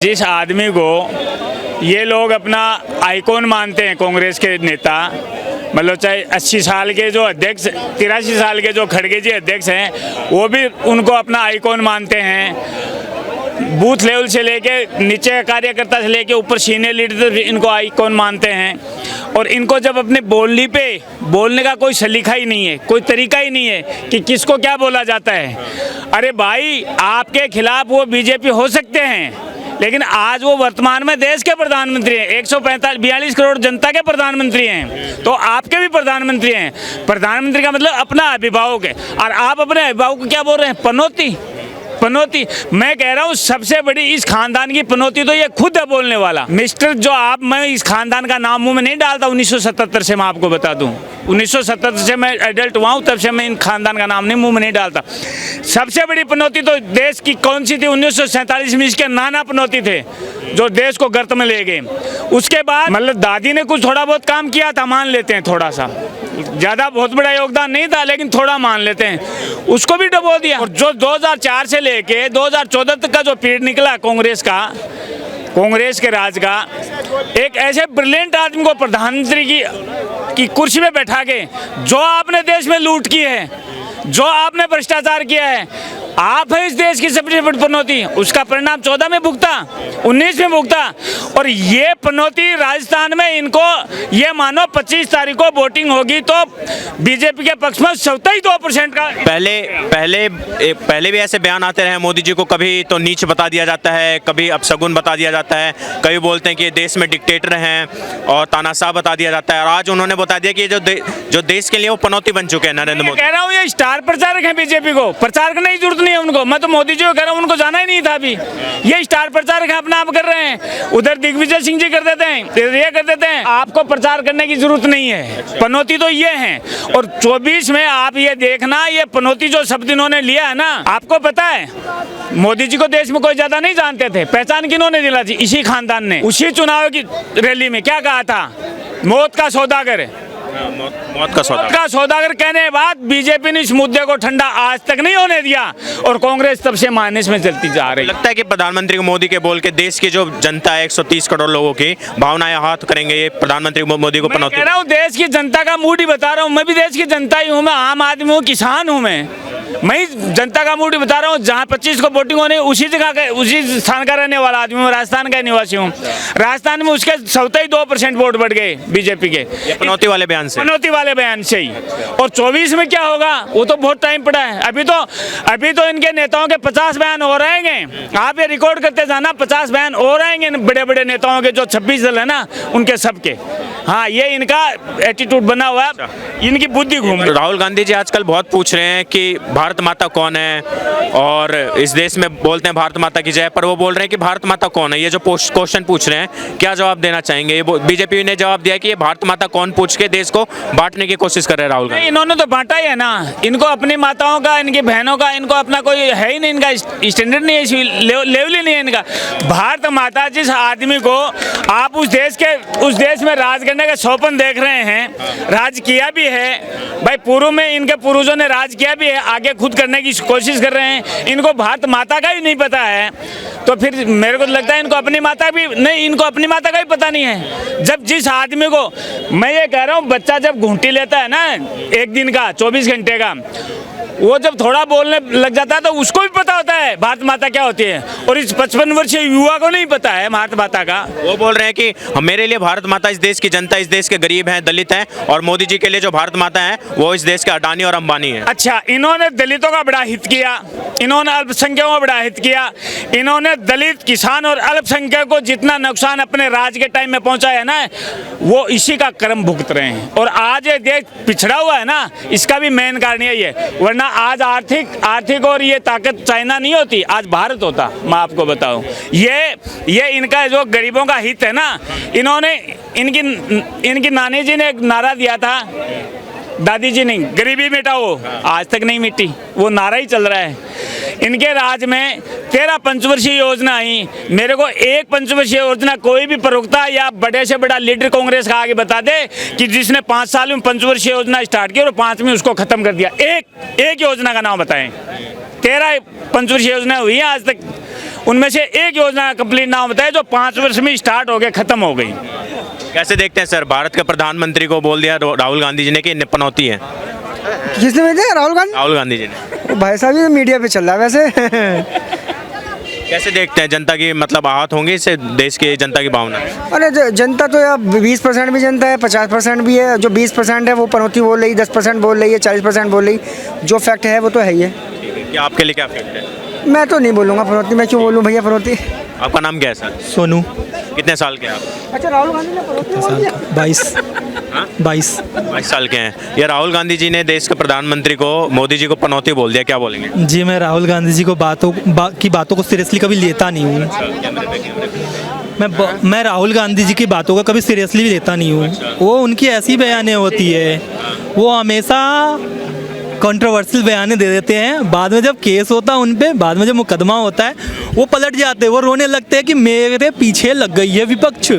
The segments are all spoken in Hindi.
जिस आदमी को ये लोग अपना आइकॉन मानते हैं, कांग्रेस के नेता, मतलब चाहे 80 साल के जो अध्यक्ष, 83 साल के जो खड़गे जी अध्यक्ष हैं, वो भी उनको अपना आइकॉन मानते हैं। बूथ लेवल से लेके नीचे कार्यकर्ता से लेके ऊपर सीनियर लीडर इनको आइकॉन मानते हैं। और इनको जब अपने बोलने का कोई सलीका ही नहीं है, कोई तरीका ही नहीं है कि किसको क्या बोला जाता है। अरे भाई, आपके खिलाफ वो बीजेपी हो सकते हैं, लेकिन आज वो वर्तमान में देश के प्रधानमंत्री हैं, 142 करोड़ जनता के प्रधानमंत्री हैं, तो आपके भी प्रधानमंत्री हैं। प्रधानमंत्री का मतलब अपना अभिभावक है, और आप अपने अभिभावक को क्या बोल रहे हैं? पनौती। मैं कह रहा हूँ सबसे बड़ी इस खानदान की पनौती तो ये खुद है बोलने वाला। मिस्टर जो आप, मैं इस खानदान का नाम मुंह में नहीं डालता। 1977 से मैं आपको बता दूं, 1977 से मैं एडल्ट हुआ हूँ, तब से मैं इन खानदान का नाम नहीं मुंह में नहीं डालता। सबसे बड़ी पनौती तो देश की कौन सी थी? 1947 में इसके नाना पनौती थे जो देश को गर्त में ले गए। उसके बाद मतलब दादी ने कुछ थोड़ा बहुत काम किया था, मान लेते हैं, थोड़ा सा, ज़्यादा बहुत बड़ा योगदान नहीं था, लेकिन थोड़ा मान लेते हैं, उसको भी डुबो दिया। और जो 2004 से लेके 2014 तक का जो पीरियड निकला कांग्रेस के राज का, एक ऐसे ब्रिलियंट आदमी को प्रधानमंत्री की कुर्सी पे बैठा के, जो आपने देश में लूट की है, जो आपने भ्रष्टाचार किया है, आप है इस देश की सबसे बड़ी पनौती। उसका परिणाम 14 में भुगता, 19 में भुगता। और ये पनौती राजस्थान में इनको ये मानो 25 तारीख को वोटिंग होगी तो बीजेपी के पक्ष में 27% का। पहले भी ऐसे बयान आते रहे मोदी जी को, कभी तो नीच बता दिया जाता है, कभी अपशगुन बता दिया जाता है, कभी बोलते हैं कि ये देश में डिक्टेटर हैं और तानाशाह बता दिया जाता है। और आज उन्होंने बता दिया कि जो देश के लिए वो पनौती बन चुके हैं नरेंद्र मोदी। कह रहा हूँ ये स्टार प्रचारक है बीजेपी को, प्रचार करने की जरूरत नहीं है उनको। मैं तो मोदी जी को कह रहा हूँ, उनको जाना ही नहीं था अभी। ये स्टार प्रचारक है, अपना आप कर रहे हैं। उधर दिग्विजय सिंह जी कर देते हैं, ये कर देते हैं। आपको प्रचार करने की जरूरत नहीं है, पनौती तो ये है। और 24 में आप ये देखना, ये पनौती जो शब्द इन्होंने लिया है ना, आपको पता है मोदी जी को देश में कोई ज्यादा नहीं जानते थे। पहचान किन्होंने दिला थी? इसी खानदान ने। उसी चुनाव की रैली में क्या कहा था? मौत का सौदागर। मौत का सौदागर कहने के बाद बीजेपी ने इस मुद्दे को ठंडा आज तक नहीं होने दिया, और कांग्रेस तब से माइनस में चलती जा रही है। लगता है कि प्रधानमंत्री मोदी के बोल के देश की जो जनता है 130 करोड़ लोगों की भावनाएं हाथ करेंगे ये प्रधानमंत्री मोदी को पनौती। कह रहा हूँ देश की जनता का मूड ही बता रहा हूँ। मैं भी देश की जनता ही हूँ, मैं आम आदमी हूँ, किसान हूँ। मैं जनता का मूड ही बता रहा हूँ। जहाँ 25 को वोटिंग होने, उसी जगह का, उसी स्थान का रहने वाला आदमी हूँ। राजस्थान का निवासी हूँ। राजस्थान में उसके 27% वोट बढ़ गए बीजेपी के, पनौती वाले बयान से ही। और 24 में क्या होगा वो तो बहुत टाइम पड़ा है। अभी तो इनके नेताओं के 50 बयान हो रहेंगे। आप ये रिकॉर्ड करते जाना, 50 बयान हो रहेंगे बड़े बड़े नेताओं के, जो 26 दल है ना उनके सबके। हाँ, ये इनका एटीट्यूड बना हुआ है, इनकी बुद्धि घूम रही है। राहुल गांधी जी आजकल बहुत पूछ रहे हैं कि भारत माता कौन है, और इस देश में बोलते हैं भारत माता की जय, पर वो बोल रहे हैं कि भारत माता कौन है। ये जो क्वेश्चन पूछ रहे हैं, क्या जवाब देना चाहेंगे? बीजेपी ने जवाब दिया कि ये भारत माता कौन पूछ के देश को बांटने की कोशिश कर रहे हैं राहुल गांधी। इन्होंने तो बांटा ही है ना। इनको अपनी माताओं का, इनकी बहनों का, इनको अपना कोई है ही नहीं, इनका स्टैंडर्ड नहीं है, लेवल ही नहीं है इनका। भारत माता जिस आदमी को आप उस देश में राज करने का सौपन देख रहे हैं, राज किया भी है भाई, पूर्व में इनके पूर्वजों ने राज किया भी है, आगे खुद करने की कोशिश कर रहे हैं। इनको भारत माता का ही नहीं पता है, तो फिर मेरे को लगता है इनको अपनी माता का ही पता नहीं है। जब जिस आदमी को, मैं ये कह रहा हूँ, बच्चा जब घूंटी लेता है ना 1 दिन का, 24 घंटे का, वो जब थोड़ा बोलने लग जाता है तो उसको भी पता होता है भारत माता क्या होती है। और इस 55 वर्षीय युवा को नहीं पता है भारत माता का। वो बोल रहे हैं कि मेरे लिए भारत माता इस देश की जनता, इस देश के गरीब हैं, दलित हैं, और मोदी जी के लिए जो भारत माता है वो इस देश के अडानी और अंबानी है। अच्छा, इन्होंने दलितों का बड़ा हित किया, इन्होंने अल्पसंख्यकों का बड़ा हित किया, इन्होंने दलित, किसान और अल्पसंख्यक को जितना नुकसान अपने राज के टाइम में पहुंचाया ना, वो इसी का कर्म भुगत रहे हैं। और आज ये देश पिछड़ा हुआ है ना, इसका भी मेन कारण यही है। वरना आज आर्थिक और ये ताकत चाइना नहीं होती, आज भारत होता। मैं आपको बताऊं, ये इनका जो गरीबों का हित है ना, इन्होंने इनकी नानी जी ने एक नारा दिया था, दादी जी नहीं, गरीबी मिटाओ, आज तक नहीं मिटी, वो नारा ही चल रहा है। इनके राज में 13 पंचवर्षीय योजना आई। मेरे को एक पंचवर्षीय योजना कोई भी प्रवक्ता या बड़े से बड़ा लीडर कांग्रेस का आगे बता दे कि जिसने 5 साल में पंचवर्षीय योजना स्टार्ट की और 5 में उसको खत्म कर दिया। एक योजना का नाम बताएं। 13 पंचवर्षीय योजना हुई है आज तक। उनमें से एक योजना कंप्लीट नाम बताए जो 5 वर्ष में स्टार्ट हो गए, खत्म हो गई। कैसे देखते हैं सर, भारत के प्रधानमंत्री को बोल दिया राहुल गांधी जी ने कि पनौती है? किसने भेजा? राहुल गांधी। राहुल गांधी जी ने। भाई साहब ये मीडिया पे चल रहा है वैसे। कैसे देखते हैं, जनता की मतलब आहत होंगे इससे, देश की जनता की भावना? अरे जनता तो यार 20% भी जनता है, 50% भी है। जो 20% है वो पनौती बोल रही, 10% बोल रही है, 40% बोल रही। जो फैक्ट है वो तो है ही है। क्या आपके लिए क्या फैक्ट है? मैं तो नहीं बोलूँगा पनौती, मैं क्यों बोलूँ भैया पनौती। आपका नाम क्या है सर? सोनू। कितने साल के हैं आप? अच्छा, राहुल गांधी ने पनौती बोल दिया? 22 साल के हैं। ये राहुल गांधी जी ने देश के प्रधानमंत्री को, मोदी जी को पनौती बोल दिया, क्या बोलेंगे? जी, मैं राहुल गांधी जी को बातों को सीरियसली कभी लेता नहीं हूँ। मैं राहुल गांधी जी की बातों को कभी सीरियसली भी लेता नहीं हूँ। वो उनकी ऐसी बयानें होती है, वो हमेशा कंट्रोवर्शियल बयानें दे देते हैं। बाद में जब केस होता है उन पे, बाद में जब मुकदमा होता है, वो पलट जाते हैं, वो रोने लगते हैं कि मेरे पीछे लग गई है विपक्ष।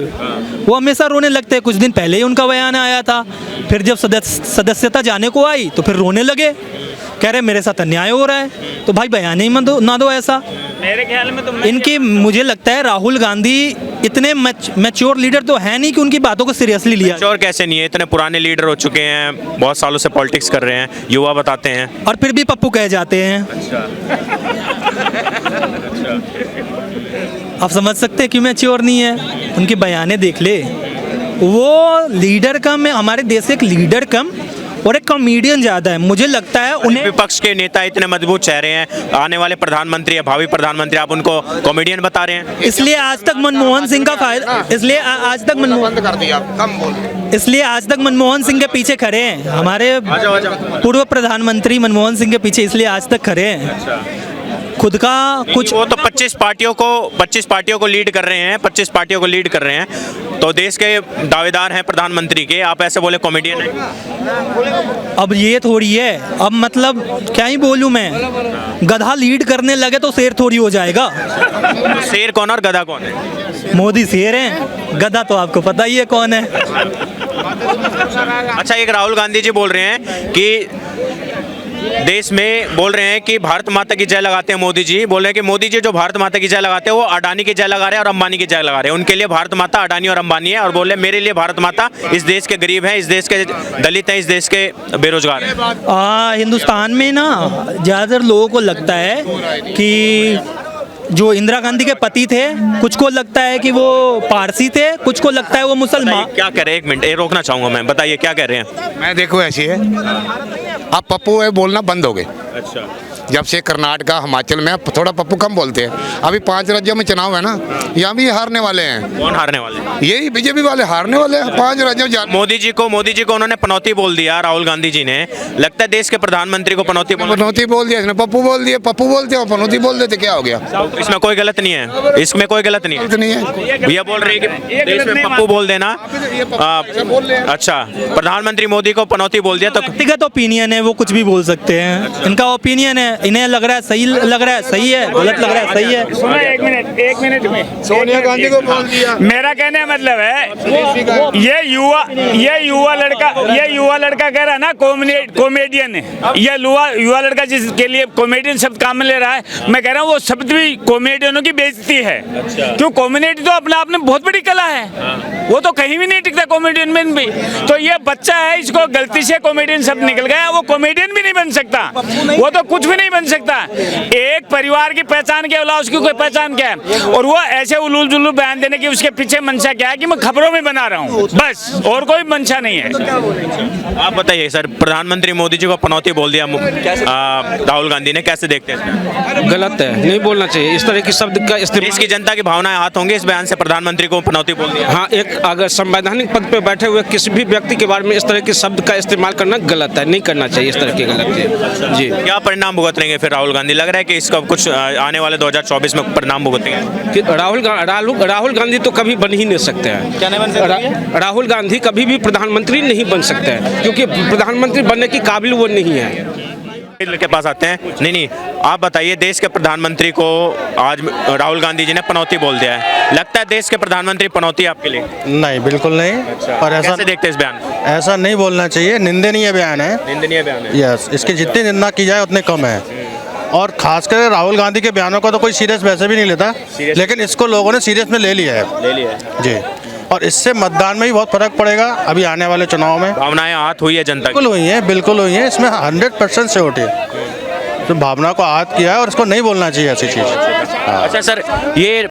वो हमेशा रोने लगते हैं। कुछ दिन पहले ही उनका बयान आया था, फिर जब सदस्यता जाने को आई तो फिर रोने लगे, कह रहे मेरे साथ अन्याय हो रहा है। तो भाई बयान ही ना दो ऐसा। मेरे ख्याल में तो इनकी, मुझे लगता है राहुल गांधी इतने मैच्योर लीडर तो है नहीं कि उनकी बातों को सीरियसली लिया। मैच्योर कैसे नहीं है, इतने पुराने लीडर हो चुके हैं, बहुत सालों से पॉलिटिक्स कर रहे हैं, युवा बताते हैं। और फिर भी पप्पू कहे जाते हैं। आप समझ सकते हैं कि मैच्योर नहीं है। उनकी बयानें देख ले, वो लीडर कम है, हमारे देश से एक लीडर कम और एक कॉमेडियन ज़्यादा है। मुझे लगता है उन्हें, विपक्ष के नेता इतने मजबूत चेहरे हैं, आने वाले प्रधानमंत्री या भावी प्रधानमंत्री, आप उनको कॉमेडियन बता रहे हैं। इसलिए आज तक मनमोहन सिंह का फायदा, इसलिए आज तक मनमोहन सिंह के पीछे खड़े हैं। हमारे पूर्व प्रधानमंत्री मनमोहन सिंह के पीछे इसलिए आज तक खड़े हैं। खुद का कुछ, वो तो 25 पार्टियों को लीड कर रहे हैं, 25 पार्टियों को लीड कर रहे हैं, तो देश के दावेदार हैं प्रधानमंत्री के, आप ऐसे बोले कॉमेडियन है? अब ये थोड़ी है, अब मतलब क्या ही बोलूं मैं, गधा लीड करने लगे तो शेर थोड़ी हो जाएगा। तो शेर कौन और गधा कौन है? मोदी शेर है, गधा तो आपको पता ही है कौन है। अच्छा, एक राहुल गांधी जी बोल रहे हैं कि देश में बोल रहे हैं कि भारत माता की जय लगाते हैं। मोदी जी बोल रहे हैं कि मोदी जी जो भारत माता की जय लगाते हैं वो अडानी की जय लगा रहे हैं और अंबानी की जय लगा रहे हैं। उनके लिए भारत माता अडानी और अंबानी है, और बोल रहे हैं मेरे लिए भारत माता इस देश के गरीब हैं, इस देश के दलित हैं, इस देश के बेरोजगार हैं। हिंदुस्तान में ना ज़्यादातर लोगों को लगता है कि जो इंदिरा गांधी के पति थे, कुछ को लगता है कि वो पारसी थे, कुछ को लगता है वो मुसलमान। क्या कह रहे हैं, एक मिनट रोकना चाहूंगा मैं, बताइए क्या कह रहे हैं? मैं देखो ऐसी है, अब पप्पू है बोलना बंद हो गए। अच्छा, जब से कर्नाटका हिमाचल में थोड़ा पप्पू कम बोलते हैं। अभी 5 राज्यों में चुनाव है ना, यहाँ भी हारने वाले हैं। कौन हारने वाले? यही बीजेपी वाले हारने वाले हैं 5 राज्यों में। मोदी जी को उन्होंने पनौती बोल दिया, राहुल गांधी जी ने। लगता है देश के प्रधानमंत्री को पनौती बोल दिया इसने, पप्पू बोल दिया, पप्पू बोलते हो पनौती बोल देते, क्या हो गया? इसमें कोई गलत नहीं है, इसमें कोई गलत नहीं है। भैया बोल रहे हैं कि देश में पप्पू बोल देना। अच्छा, प्रधानमंत्री मोदी को पनौती बोल दिया तो व्यक्तिगत ओपिनियन है, वो कुछ भी बोल सकते हैं। इनका ओपिनियन है, इन्हें लग रहा है सही लग रहा है सही है, गलत लग रहा है सही है। सुनो एक मिनट में सोनिया गांधी को बोल दिया। मेरा कहने का मतलब है ये युवा लड़का कह रहा है ना कॉमेडियन है। ये युवा लड़का जिसके लिए कॉमेडियन शब्द काम में ले रहा है, मैं कह रहा हूँ वो शब्द भी कॉमेडियनों की बेइज्जती है। क्यों? कॉमेडी तो अपने आप में बहुत बड़ी कला है, वो तो कहीं भी नहीं टिकता कॉमेडियन में भी। तो ये बच्चा है, इसको गलती से कॉमेडियन शब्द निकल गया, वो कॉमेडियन भी नहीं बन सकता, वो तो कुछ भी नहीं बन सकता। एक परिवार की पहचान के अलावा उसकी कोई पहचान क्या है? और वो ऐसे उलूल जुलूल बयान देने की उसके पीछे मंशा क्या है कि मैं खबरों में बना रहा हूँ, बस, और कोई मंशा नहीं है। आप बताइए सर, प्रधानमंत्री मोदी जी को पनौती बोल दिया राहुल गांधी ने, कैसे देखते हैं? गलत है, नहीं बोलना चाहिए इस तरह के शब्द का इस्तेमाल। इसकी जनता की भावनाएं आहत होंगी इस बयान से, प्रधानमंत्री को पनौती बोल दिया। हाँ, एक अगर संवैधानिक पद पे बैठे हुए किसी भी व्यक्ति के बारे में इस तरह के शब्द का इस्तेमाल करना गलत है, नहीं करना चाहिए इस तरह की गलत है जी। क्या परिणाम भुगत रहेंगे फिर राहुल गांधी? लग रहा है कि इसका कुछ आने वाले 2024 में परिणाम भुगतेंगे कि राहुल गांधी तो कभी बन ही नहीं सकते हैं। क्या नहीं बन सकते? राहुल गांधी कभी भी प्रधानमंत्री नहीं बन सकते हैं, क्योंकि प्रधानमंत्री बनने की काबिल वो नहीं है। के पास आते हैं। नहीं, आप बताइए, देश के प्रधानमंत्री को आज राहुल गांधी जी ने पनौती बोल दिया है, लगता है देश के प्रधानमंत्री पनौती आपके लिए? नहीं, बिल्कुल नहीं। और ऐसा कैसे देखते हैं इस बयान? ऐसा नहीं बोलना चाहिए, निंदनीय बयान है। निंदनीय बयान है। यस, इसकी जितनी निंदा की जाए उतनी कम है। और खासकर राहुल गांधी के बयानों को तो कोई सीरियस वैसे भी नहीं लेता, लेकिन इसको लोगों ने सीरियस में ले लिया है जी। और इससे मतदान में भी बहुत फर्क पड़ेगा अभी आने वाले चुनाव में। भावनाएं आहत हुई है जनता की? बिल्कुल हुई है, इसमें 100% सिक्योरिटी है। तो भावना को आहत किया है और इसको नहीं बोलना चाहिए ऐसी चीज़। अच्छा सर, ये